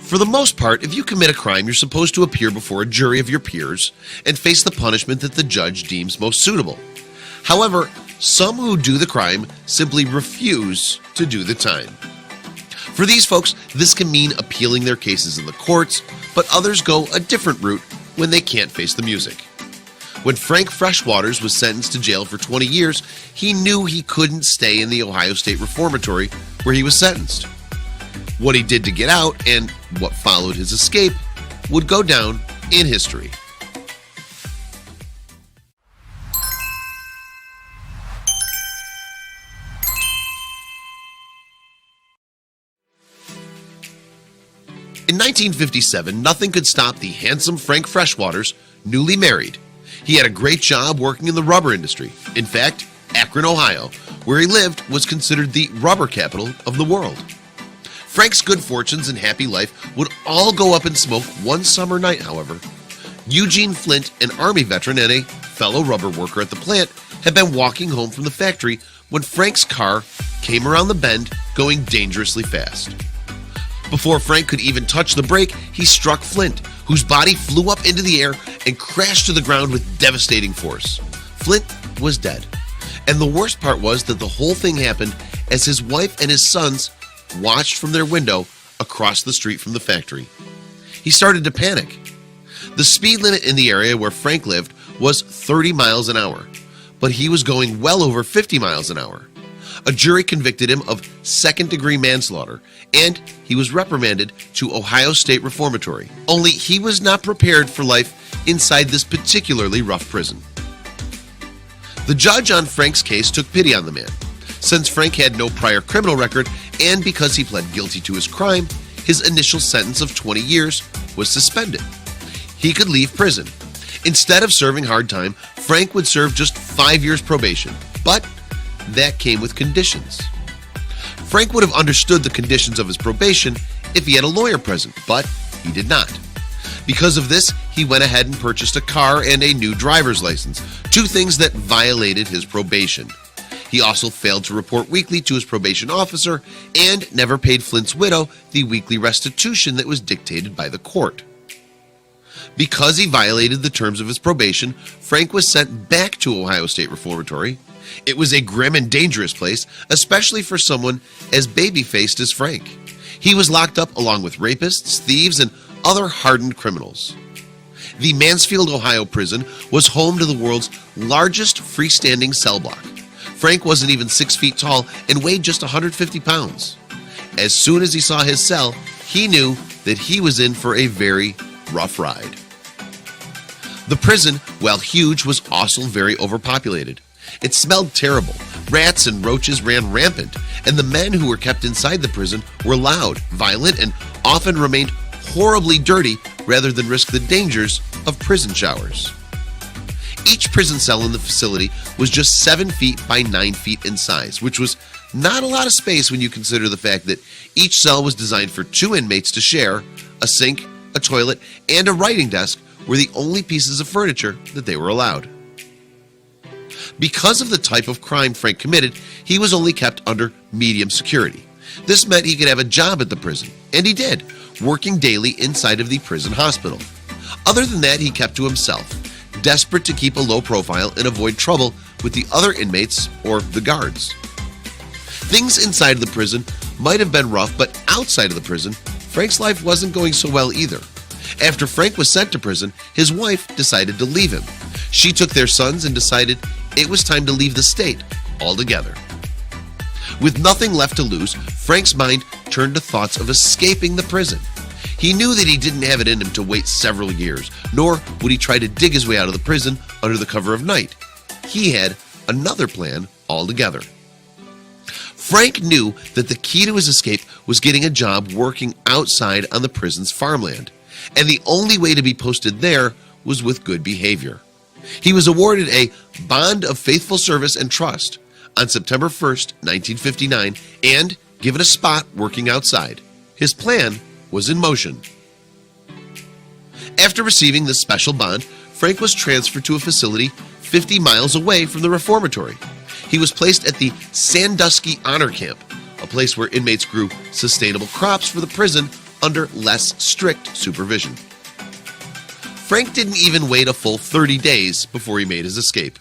For the most part, if you commit a crime, you're supposed to appear before a jury of your peers and face the punishment that the judge deems most suitable. However, some who do the crime simply refuse to do the time. For these folks, this can mean appealing their cases in the courts, but others go a different route when they can't face the music. When Frank Freshwaters was sentenced to jail for 20 years, he knew he couldn't stay in the Ohio State Reformatory where he was sentenced. What he did to get out and what followed his escape would go down in history. In 1957, nothing could stop the handsome Frank Freshwaters, newly married. He had a great job working in the rubber industry. In fact, Akron, Ohio, where he lived, was considered the rubber capital of the world. Frank's good fortunes and happy life would all go up in smoke one summer night, however. Eugene Flint, an Army veteran and a fellow rubber worker at the plant, had been walking home from the factory when Frank's car came around the bend going dangerously fast. Before Frank could even touch the brake, he struck Flint, whose body flew up into the air and crashed to the ground with devastating force. Flint was dead. And the worst part was that the whole thing happened as his wife and his sons watched from their window across the street from the factory. He started to panic. The speed limit in the area where Frank lived was 30 miles an hour, but he was going well over 50 miles an hour. A jury convicted him of second-degree manslaughter, and he was reprimanded to Ohio State Reformatory. Only he was not prepared for life inside this particularly rough prison. The judge on Frank's case took pity on the man. Since Frank had no prior criminal record and because he pled guilty to his crime, his initial sentence of 20 years was suspended. He could leave prison. Instead of serving hard time, Frank would serve just 5 years probation, but that came with conditions. Frank would have understood the conditions of his probation if he had a lawyer present, but he did not. Because of this, he went ahead and purchased a car and a new driver's license, two things that violated his probation. He also failed to report weekly to his probation officer and never paid Flint's widow the weekly restitution that was dictated by the court. Because he violated the terms of his probation, Frank was sent back to Ohio State Reformatory. It was a grim and dangerous place, especially for someone as baby-faced as Frank. He was locked up along with rapists, thieves, and other hardened criminals. The Mansfield, Ohio prison was home to the world's largest freestanding cell block. Frank wasn't even 6 feet tall and weighed just 150 pounds. As soon as he saw his cell, he knew that he was in for a very rough ride. The prison, while huge, was also very overpopulated. It smelled terrible. Rats and roaches ran rampant, and the men who were kept inside the prison were loud, violent, and often remained horribly dirty rather than risk the dangers of prison showers. Each prison cell in the facility was just 7 feet by 9 feet in size, which was not a lot of space when you consider the fact that each cell was designed for 2 inmates to share. A sink, a toilet, and a writing desk were the only pieces of furniture that they were allowed. Because of the type of crime Frank committed, he was only kept under medium security. This meant he could have a job at the prison, and he did, working daily inside of the prison hospital. Other than that, he kept to himself, desperate to keep a low profile and avoid trouble with the other inmates or the guards. Things inside of the prison might have been rough, but outside of the prison, Frank's life wasn't going so well either. After Frank was sent to prison, his wife decided to leave him. She took their sons and decided it was time to leave the state altogether. With nothing left to lose, Frank's mind turned to thoughts of escaping the prison. He knew that he didn't have it in him to wait several years, nor would he try to dig his way out of the prison under the cover of night. He had another plan altogether. Frank knew that the key to his escape was getting a job working outside on the prison's farmland, and the only way to be posted there was with good behavior. He was awarded a bond of faithful service and trust on September 1st, 1959, and given a spot working outside. His plan was in motion. After receiving this special bond, Frank was transferred to a facility 50 miles away from the reformatory. He was placed at the Sandusky Honor Camp, a place where inmates grew sustainable crops for the prison under less strict supervision. Frank didn't even wait a full 30 days before he made his escape.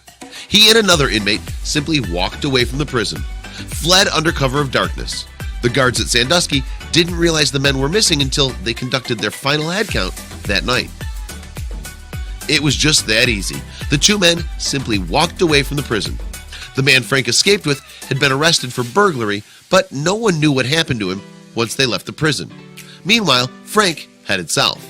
He and another inmate simply walked away from the prison, fled under cover of darkness. The guards at Sandusky didn't realize the men were missing until they conducted their final head count that night. It was just that easy. The two men simply walked away from the prison. The man Frank escaped with had been arrested for burglary, but no one knew what happened to him once they left the prison. Meanwhile, Frank headed south.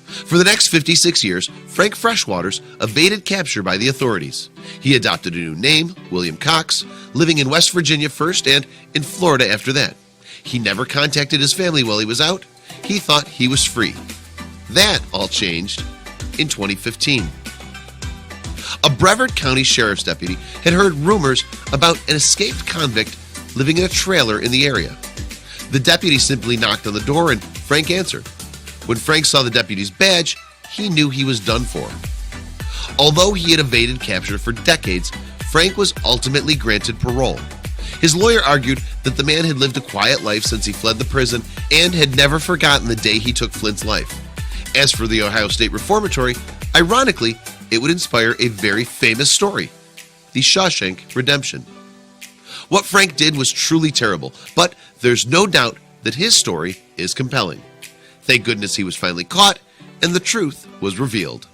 For the next 56 years, Frank Freshwaters evaded capture by the authorities. He adopted a new name, William Cox, living in West Virginia first and in Florida after that. He never contacted his family while he was out. He thought he was free. That all changed in 2015. A Brevard County Sheriff's deputy had heard rumors about an escaped convict living in a trailer in the area. The deputy simply knocked on the door and Frank answered. When Frank saw the deputy's badge, he knew he was done for. Although he had evaded capture for decades, Frank was ultimately granted parole. His lawyer argued that the man had lived a quiet life since he fled the prison and had never forgotten the day he took Flint's life. As for the Ohio State Reformatory, ironically, it would inspire a very famous story, the Shawshank Redemption. What Frank did was truly terrible, but there's no doubt that his story is compelling. Thank goodness he was finally caught and the truth was revealed.